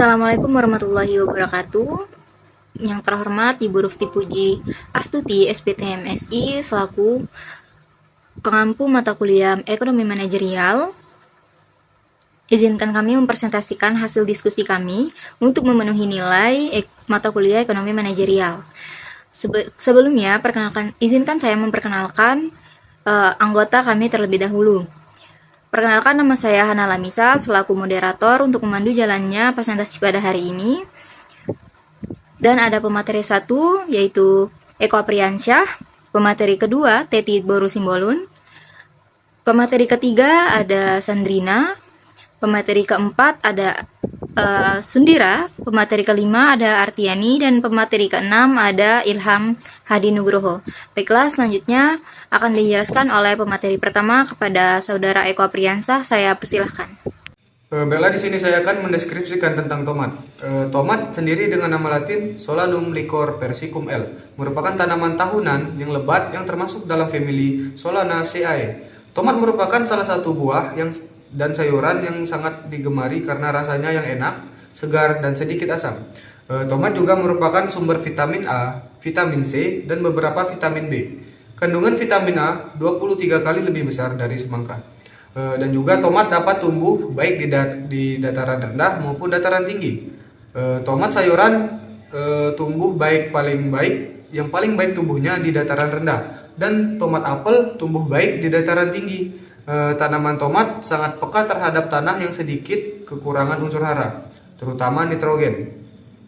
Assalamualaikum warahmatullahi wabarakatuh. Yang terhormat Ibu Rufti Puji Astuti, SPT MSI, selaku pengampu mata kuliah Ekonomi Manajerial. Izinkan kami mempresentasikan hasil diskusi kami untuk memenuhi nilai mata kuliah Ekonomi Manajerial. Sebelumnya, izinkan saya memperkenalkan anggota kami terlebih dahulu. Perkenalkan, nama saya Hana Lamisa selaku moderator untuk memandu jalannya presentasi pada hari ini. Dan ada pemateri 1 yaitu Eko Apriansyah, pemateri kedua Teti Boru Simbolun, pemateri ketiga ada Sandrina, pemateri keempat ada Sundira, pemateri kelima ada Artiani, dan pemateri keenam ada Ilham Hadi Nugroho. Baiklah, selanjutnya akan dijelaskan oleh pemateri pertama kepada Saudara Eko Apriansyah. Saya persilahkan. Baiklah, di sini saya akan mendeskripsikan tentang tomat. Tomat sendiri dengan nama Latin Solanum licor persicum L merupakan tanaman tahunan yang lebat yang termasuk dalam famili Solanaceae. Tomat merupakan salah satu buah dan sayuran yang sangat digemari karena rasanya yang enak, segar, dan sedikit asam. Tomat juga merupakan sumber vitamin A, vitamin C, dan beberapa vitamin B. Kandungan vitamin A 23 kali lebih besar dari semangka. Dan juga tomat dapat tumbuh baik di dataran rendah maupun dataran tinggi. Tomat sayuran tumbuh yang paling baik tumbuhnya di dataran rendah, dan tomat apel tumbuh baik di dataran tinggi. Tanaman tomat sangat peka terhadap tanah yang sedikit kekurangan unsur hara, terutama nitrogen.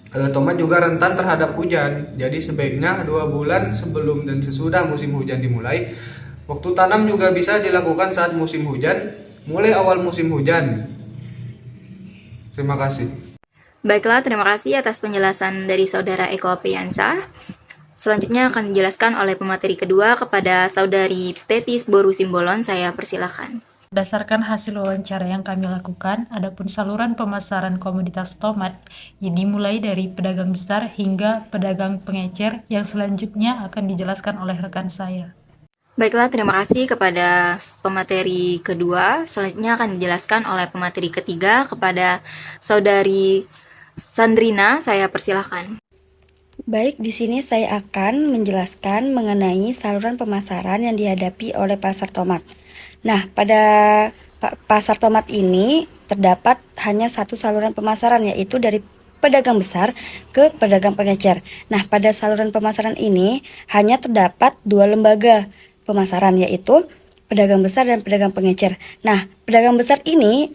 Tomat juga rentan terhadap hujan, jadi sebaiknya 2 bulan sebelum dan sesudah musim hujan dimulai. Waktu tanam juga bisa dilakukan saat musim hujan, mulai awal musim hujan. Terima kasih. Baiklah, terima kasih atas penjelasan dari Saudara Eko Apriansyah. Selanjutnya akan dijelaskan oleh pemateri kedua kepada Saudari Teti Boru Simbolon. Saya persilakan. Berdasarkan hasil wawancara yang kami lakukan, adapun saluran pemasaran komoditas tomat dimulai dari pedagang besar hingga pedagang pengecer, yang selanjutnya akan dijelaskan oleh rekan saya. Baiklah, terima kasih kepada pemateri kedua. Selanjutnya akan dijelaskan oleh pemateri ketiga kepada Saudari Sandrina. Saya persilahkan. Baik, di sini saya akan menjelaskan mengenai saluran pemasaran yang dihadapi oleh pasar tomat. Nah, pada pasar tomat ini terdapat hanya satu saluran pemasaran, yaitu dari pedagang besar ke pedagang pengecer. Nah, pada saluran pemasaran ini hanya terdapat 2 lembaga pemasaran, yaitu pedagang besar dan pedagang pengecer. Nah, pedagang besar ini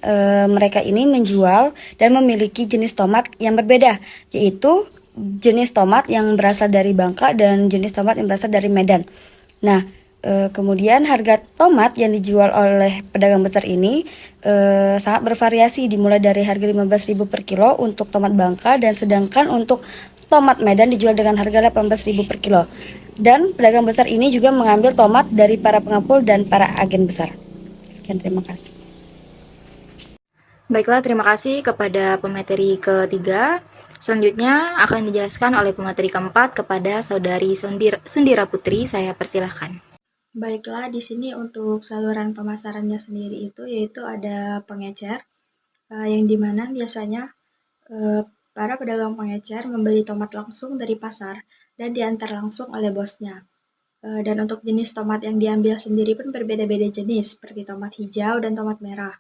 mereka ini menjual dan memiliki jenis tomat yang berbeda, yaitu jenis tomat yang berasal dari Bangka dan jenis tomat yang berasal dari Medan. Nah, kemudian harga tomat yang dijual oleh pedagang besar ini sangat bervariasi, dimulai dari harga 15.000 per kilo untuk tomat Bangka, dan sedangkan untuk tomat Medan dijual dengan harga 18.000 per kilo. Dan pedagang besar ini juga mengambil tomat dari para pengepul dan para agen besar. Sekian, terima kasih. Baiklah, terima kasih kepada pemateri ketiga. Selanjutnya akan dijelaskan oleh pemateri keempat kepada Saudari Sundira Putri. Saya persilahkan. Baiklah, di sini untuk saluran pemasarannya sendiri yaitu ada pengecer, yang dimana biasanya para pedagang pengecer membeli tomat langsung dari pasar dan diantar langsung oleh bosnya. Dan untuk jenis tomat yang diambil sendiri pun berbeda-beda jenis, seperti tomat hijau dan tomat merah.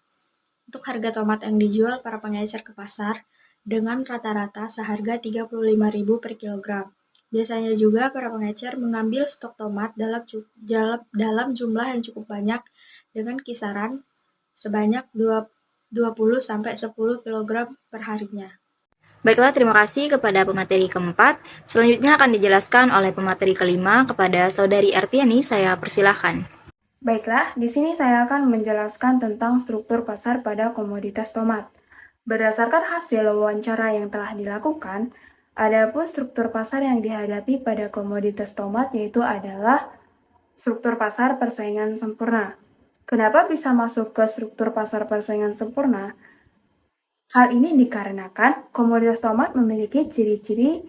Untuk harga tomat yang dijual para pengecer ke pasar dengan rata-rata seharga 35.000 per kilogram. Biasanya juga para pengecer mengambil stok tomat dalam jumlah yang cukup banyak dengan kisaran sebanyak 20-10 kg per harinya. Baiklah, terima kasih kepada pemateri keempat. Selanjutnya akan dijelaskan oleh pemateri kelima kepada Saudari Artiani. Saya persilahkan. Baiklah, di sini saya akan menjelaskan tentang struktur pasar pada komoditas tomat. Berdasarkan hasil wawancara yang telah dilakukan, adapun struktur pasar yang dihadapi pada komoditas tomat yaitu adalah struktur pasar persaingan sempurna. Kenapa bisa masuk ke struktur pasar persaingan sempurna? Hal ini dikarenakan komoditas tomat memiliki ciri-ciri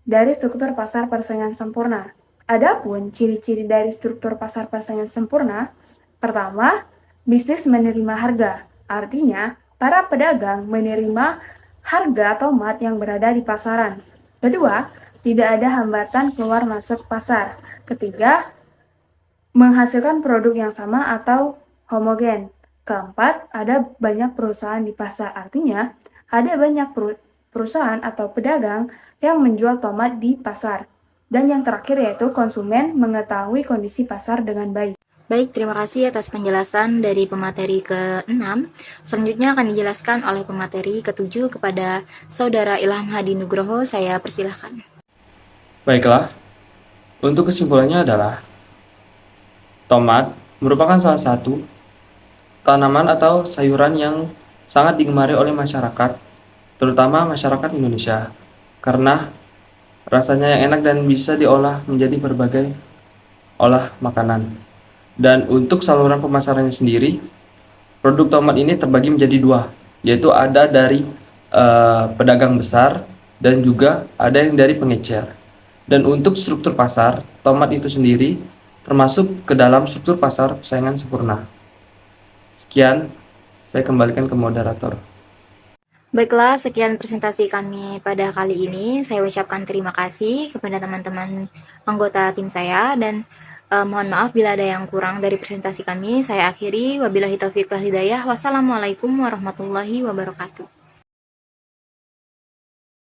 dari struktur pasar persaingan sempurna. Adapun ciri-ciri dari struktur pasar persaingan sempurna, pertama, bisnis menerima harga. Artinya, para pedagang menerima harga tomat yang berada di pasaran. Kedua, tidak ada hambatan keluar masuk pasar. Ketiga, menghasilkan produk yang sama atau homogen. Keempat, ada banyak perusahaan di pasar. Artinya, ada banyak perusahaan atau pedagang yang menjual tomat di pasar. Dan yang terakhir yaitu konsumen mengetahui kondisi pasar dengan baik. Baik, terima kasih atas penjelasan dari pemateri ke-6. Selanjutnya akan dijelaskan oleh pemateri ke-7 kepada Saudara Ilham Hadi Nugroho. Saya persilahkan. Baiklah, untuk kesimpulannya adalah tomat merupakan salah satu tanaman atau sayuran yang sangat digemari oleh masyarakat, terutama masyarakat Indonesia, karena rasanya yang enak dan bisa diolah menjadi berbagai olah makanan. Dan untuk saluran pemasarannya sendiri, produk tomat ini terbagi menjadi dua, yaitu ada dari pedagang besar dan juga ada yang dari pengecer. Dan untuk struktur pasar, tomat itu sendiri termasuk ke dalam struktur pasar persaingan sempurna. Sekian, saya kembalikan ke moderator. Baiklah, sekian presentasi kami pada kali ini. Saya ucapkan terima kasih kepada teman-teman anggota tim saya dan mohon maaf bila ada yang kurang dari presentasi kami. Saya akhiri. Wabillahi taufiq wal hidayah. Wassalamualaikum warahmatullahi wabarakatuh.